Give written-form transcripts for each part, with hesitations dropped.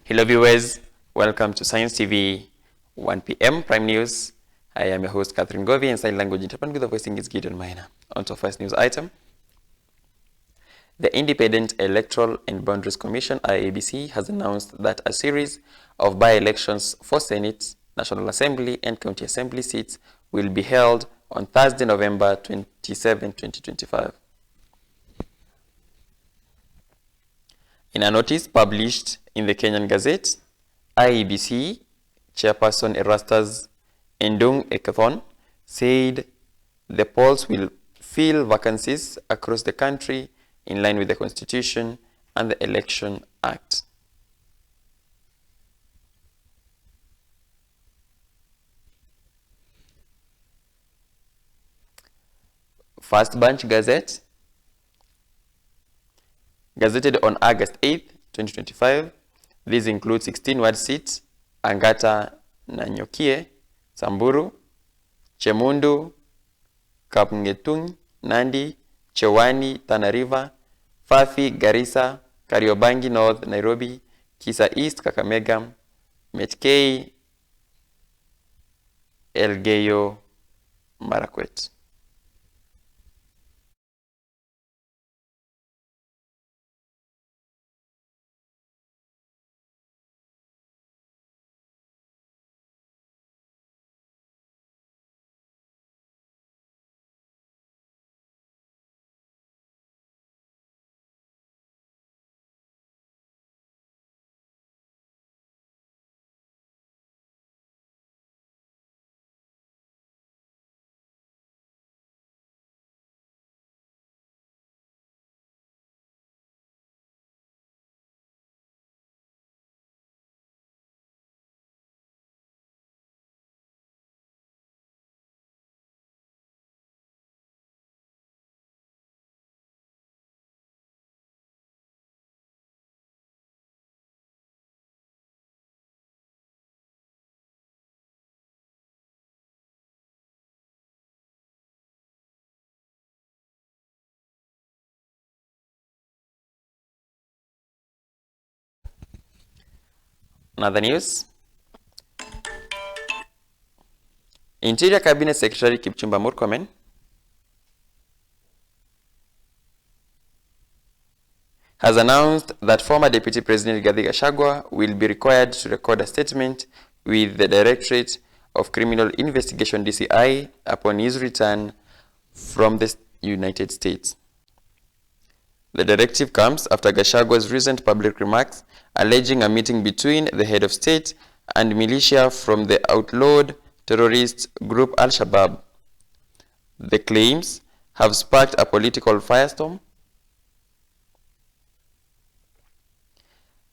Hello viewers, welcome to Science TV 1 p.m. Prime News. I am your host Catherine Govi and sign language interpreter with the voicing is Gideon Maina. On to our first news item. The Independent Electoral and Boundaries Commission (Iebc) has announced that a series of by-elections for Senate, National Assembly and County Assembly seats will be held on Thursday, November 27, 2025. In a notice published in the Kenya Gazette, Iebc Chairperson Erastus Edung Ethekon said the polls will fill vacancies across the country in line with the Constitution and the Elections Act. First Batch Gazette, gazetted on August 8, 2025. These include 16 ward seats: Angata Nanyokie, Samburu, Chemundu, Kapng'etuny, Nandi, Chewani, Tana River, Fafi, Garissa, Kariobangi North, Nairobi, Kisa East, Kakamega, Metkei, Elgeyo Marakwet. Another news. Interior Cabinet Secretary Kipchumba Murkomen has announced that former Deputy President Rigathi Gachagua will be required to record a statement with the Directorate of Criminal Investigation (DCI) upon his return from the United States. The directive comes after Gachagua's recent public remarks alleging a meeting between the head of state and militia from the outlawed terrorist group Al-Shabaab. The claims have sparked a political firestorm,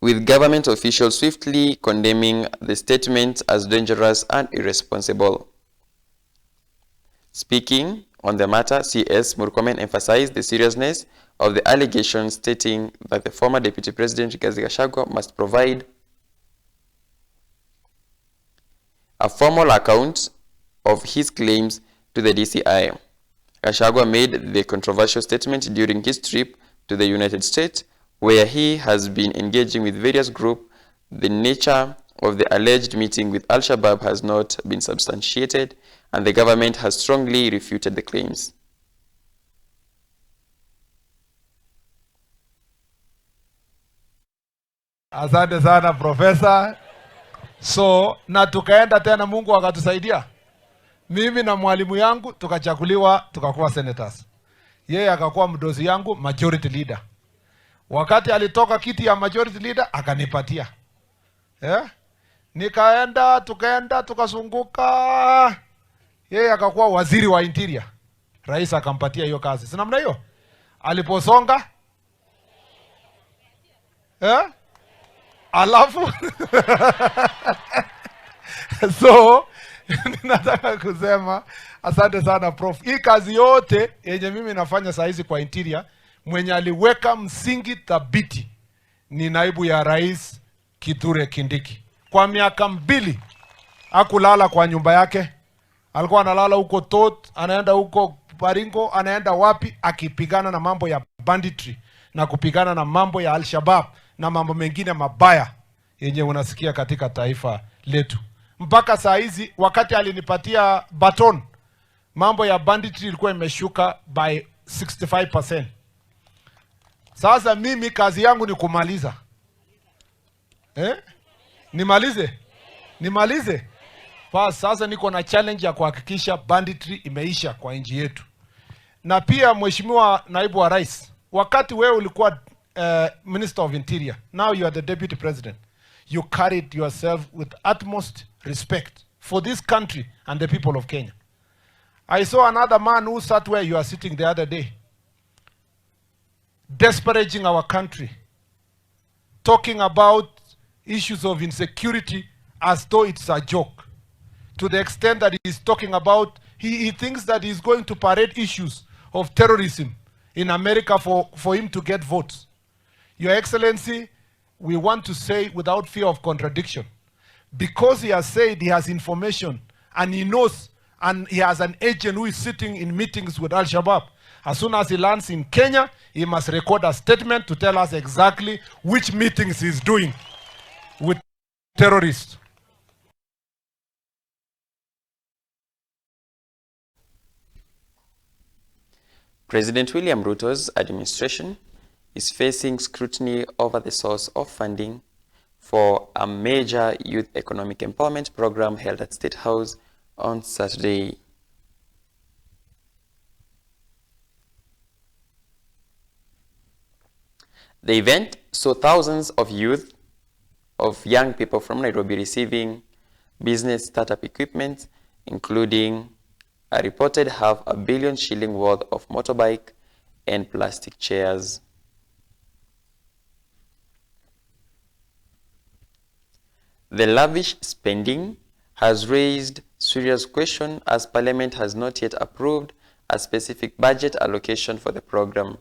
with government officials swiftly condemning the statement as dangerous and irresponsible. Speaking on the matter, CS Murkomen emphasized the seriousness of the allegations, stating that the former Deputy President Rigathi Gachagua must provide a formal account of his claims to the DCI. Gachagua made the controversial statement during his trip to the United States, where he has been engaging with various groups. The nature of the alleged meeting with Al-Shabaab has not been substantiated, and the government has strongly refuted the claims. Asante sana profesa. So na tukaenda tena, Mungu akatusaidia. Mimi na mwalimu yangu tukachaguliwa, tukakuwa senators. Yeye akakuwa mdozi yangu majority leader. Wakati alitoka kiti ya majority leader akanipatia. Nikaenda, tukazunguka. Yeye akakuwa waziri wa interior. Rais akampatia hiyo kazi. Si namna hiyo? Aliposonga alafu so ninataka kusema asante sana prof. Hii kazi yote yenye mimi nafanya saa hizi kwa interior, mwenye aliweka msingi thabiti ni naibu ya rais Kithure Kindiki. Kwa miaka 2 hakulala kwa nyumba yake. Alikuwa analala huko Tot, anaenda huko Baringo, anaenda wapi, akipigana na mambo ya banditry na kupigana na mambo ya Al-Shabaab na mambo mengine mabaya yenye unasikia katika taifa letu. Mpaka saa hizi wakati alinipatia baton, mambo ya banditry ilikuwa imeshuka by 65%. Sasa mimi kazi yangu ni kumaliza. Nimalize? Sasa niko na challenge ya kuhakikisha banditry imeisha kwa nchi yetu. Na pia Mheshimiwa Naibu wa Rais, wakati wewe ulikuwa Minister of Interior, now you are the Deputy President, you carried yourself with utmost respect for this country and the people of Kenya. I saw another man who sat where you are sitting the other day, disparaging our country, talking about issues of insecurity as though it's a joke, to the extent that he's talking about, he thinks that he's going to parade issues of terrorism in America for him to get votes. Your Excellency, we want to say without fear of contradiction, because he has said he has information and he knows and he has an agent who is sitting in meetings with Al-Shabaab, as soon as he lands in Kenya, he must record a statement to tell us exactly which meetings he's doing with terrorists. President William Ruto's administration is facing scrutiny over the source of funding for a major youth economic empowerment program held at State House on Saturday. The event saw thousands of young people from Nairobi receiving business startup equipment, including a reported $500 million worth of motorbike and plastic chairs. The lavish spending has raised serious questions as Parliament has not yet approved a specific budget allocation for the program.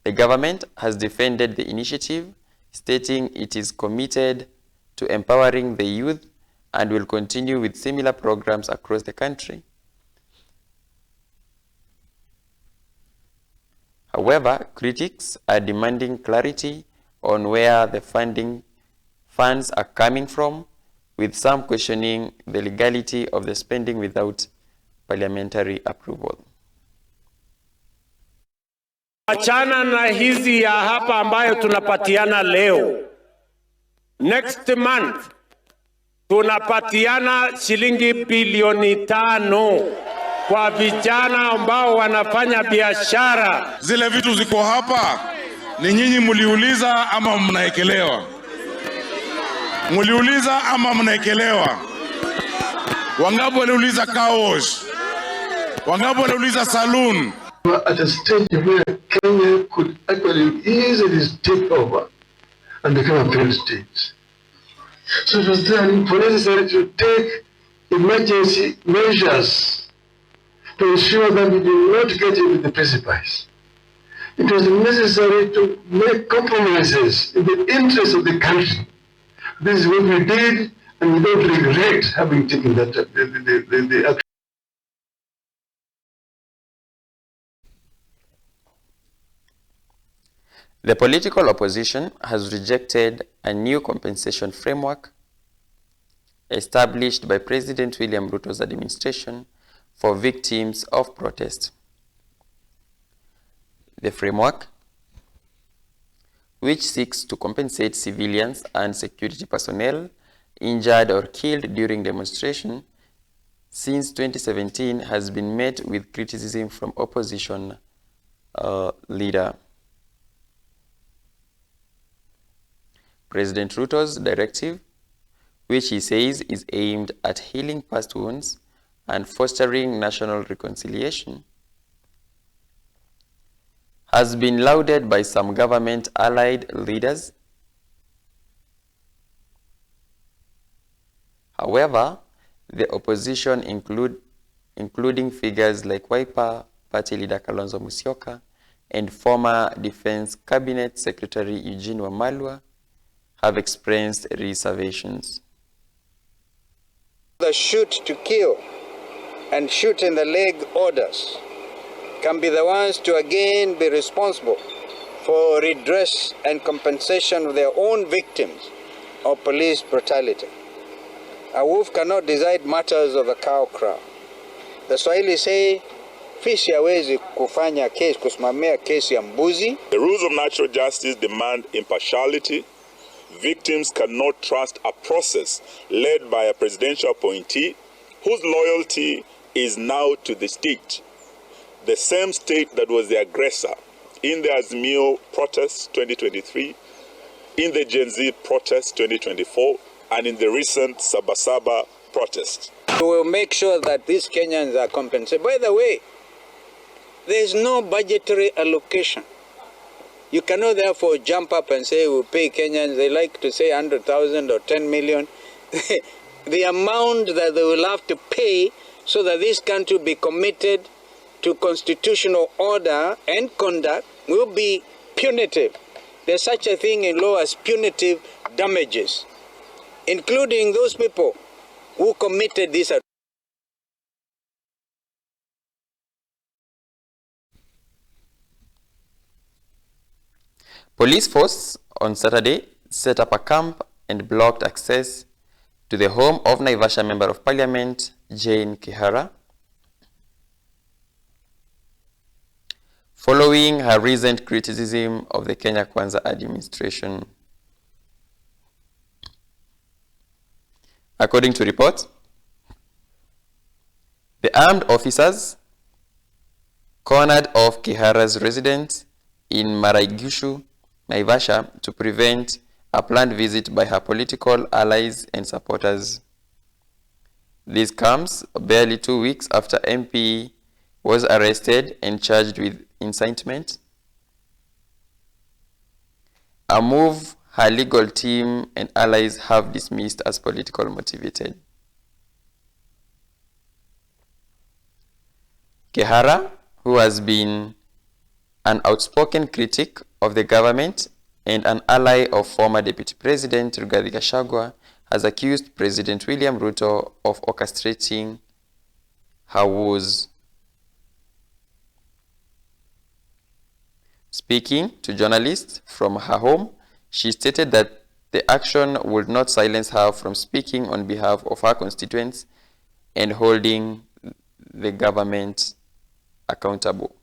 The government has defended the initiative, stating it is committed to empowering the youth and will continue with similar programs across the country. However, critics are demanding clarity on where the funds are coming from, with some questioning the legality of the spending without parliamentary approval. Achana na hizi ya hapa ambayo tunapatiana leo. Next month tunapatiana shilingi bilioni 5 kwa vijana ambao wanafanya biashara. Zile vitu ziko hapa ni nyinyi mliuliza ama mnaekelewa? Mliuliza ama mnaekelewa? Wangapi waliuliza car wash? Wangapi waliuliza saloon? At a stage where Kenya could actually easily take over and become a failed state. So it was then necessary to take emergency measures to ensure that we do not get into the precipice. It was necessary to make compromises in the interest of the country. This is what we did, and we don't regret having taken that the action. The political opposition has rejected a new compensation framework established by President William Ruto's administration for victims of protest. The framework, which seeks to compensate civilians and security personnel injured or killed during demonstration since 2017, has been met with criticism from opposition leader. President Ruto's directive, which he says is aimed at healing past wounds and fostering national reconciliation, has been lauded by some government-allied leaders. However, the opposition, including figures like Wiper Party leader Kalonzo Musyoka and former Defense Cabinet Secretary Eugene Wamalwa, have expressed reservations. The shoot to kill and shoot in the leg orders can be the ones to again be responsible for redress and compensation of their own victims of police brutality. A wolf cannot decide matters of the cow crow. The Swahili say, fisi hawezi kufanya kesi, kusimamia kesi ya mbuzi. The rules of natural justice demand impartiality. Victims cannot trust a process led by a presidential appointee whose loyalty is now to the state. The same state that was the aggressor in the Azimio protests 2023, in the Gen Z protests 2024, and in the recent Sabasaba protest. We will make sure that these Kenyans are compensated. By the way, there is no budgetary allocation. You cannot therefore jump up and say we'll pay Kenyans. They like to say 100,000 or 10 million. The amount that they will have to pay so that this country will be committed to constitutional order and conduct will be punitive. There's such a thing in law as punitive damages, including those people who committed this. Police force on Saturday set up a camp and blocked access to the home of Naivasha Member of Parliament Jane Kihara, following her recent criticism of the Kenya Kwanza administration. According to reports, the armed officers cornered off Kihara's residence in Maraigushu, Naivasha, to prevent a planned visit by her political allies and supporters. This comes barely 2 weeks after MP was arrested and charged with incitement, a move her legal team and allies have dismissed as political motivated. Kihara, who has been an outspoken critic of the government and an ally of former Deputy President Rigathi Gachagua, has accused President William Ruto of orchestrating her woes. Speaking to journalists from her home, she stated that the action would not silence her from speaking on behalf of her constituents and holding the government accountable.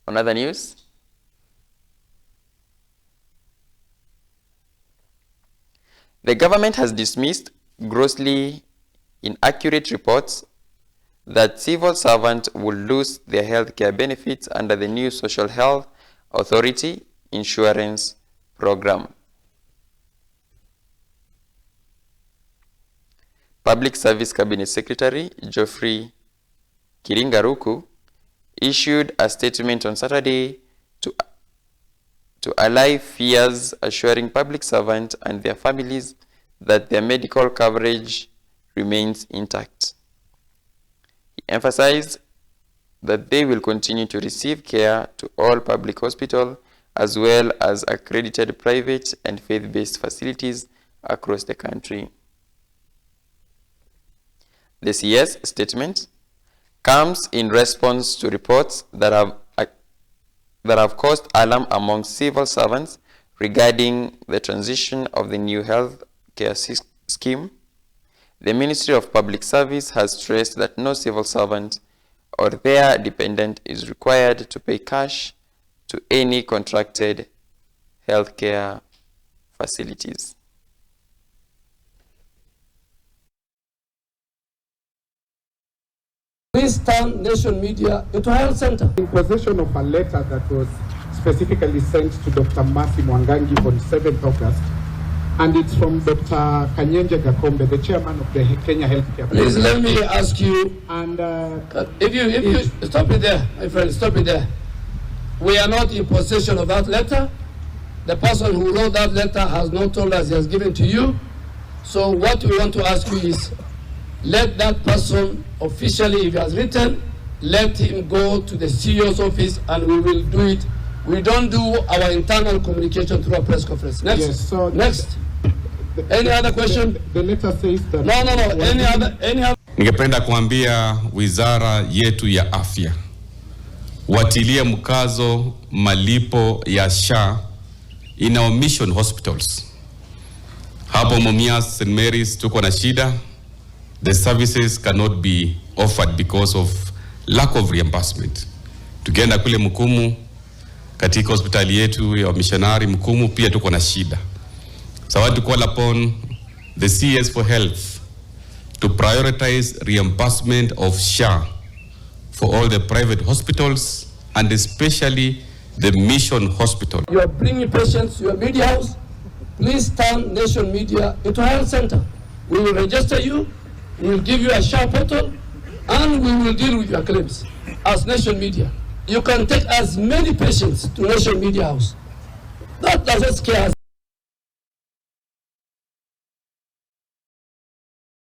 On other news, the government has dismissed grossly inaccurate reports that civil servants will lose their health care benefits under the new Social Health Authority insurance program. Public Service Cabinet Secretary Geoffrey Kiringaruku issued a statement on Saturday to allay fears, assuring public servants and their families that their medical coverage remains intact. He emphasized that they will continue to receive care to all public hospitals as well as accredited private and faith-based facilities across the country. The CS statement comes in response to reports that have caused alarm among civil servants regarding the transition of the new health care scheme. The Ministry of Public Service has stressed that no civil servant or their dependent is required to pay cash to any contracted healthcare facilities. Please turn Nation Media into a health center. In possession of a letter that was specifically sent to Dr. Mercy Mwangangi on 7th August, and it's from Dr. Kanyenje Gakombe, the chairman of the Kenya Healthcare. Please let me ask you, and if you stop it there, my friend, stop it there. We are not in possession of that letter. The person who wrote that letter has not told us he has given to you. So what we want to ask you is, let that person officially, if he has written, let him go to the CEO's office and we will do it. We don't do our internal communication through a press conference. Next. Yes, so next. Any other question? The letter says that... No. Any other? Ningependa kuambia wizara yetu ya afya watilie mkazo malipo ya SHA in our mission hospitals. Hapo Mumias, St. Mary's tuko na shida. The services cannot be offered because of lack of reimbursement. Tukienda kule Mkumu, katika hospitali yetu ya missionary Mkumu pia tuko na shida. So I want to call upon the CS for Health to prioritize reimbursement of SHA for all the private hospitals and especially the mission hospital. You are bringing patients to your media house. Please turn Nation Media into a health center. We will register you, we will give you a SHA portal, and we will deal with your claims as Nation Media. You can take as many patients to Nation Media House. That doesn't scare us.